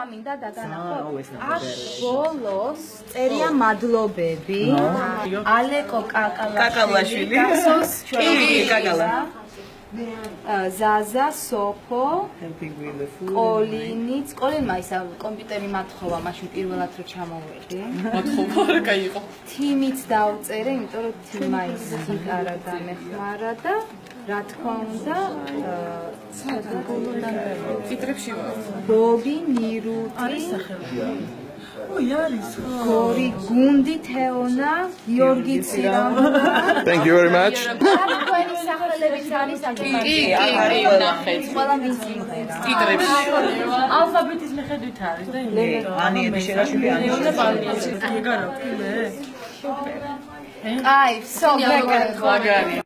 მინდა დაგანახო. აქ ბოლოს წერია მადლობები. ალეკო კაკალაშვილი. გასოს კაკალა. ზაზა სოფო. კოლინიც. კოლინმა ისა კომპიუტერი მათხოვა, მაშინ პირველად რო ჩამოვედი. მათხოვა რა кайიყო. თიმიც დავწერე, იმიტომ რომ თიმა ის გიტარა დამეხმარა და რა თქმა უნდა ტიტრებში ვარ. ბობი მირუტი არის სახელები. არის ხო. გორი გუნდი თეონა გიორგი ცირამბა. Thank you very much. თქვენი სახელებიც არის კი, ნახეთ. ყველა მისიმღერა. ტიტრებში. ალფაბეტის მიხედვით არის და იმიტომ. ანიები შერაშვილი ანიები. ეგარო, მე. აი, სო, მაგარი.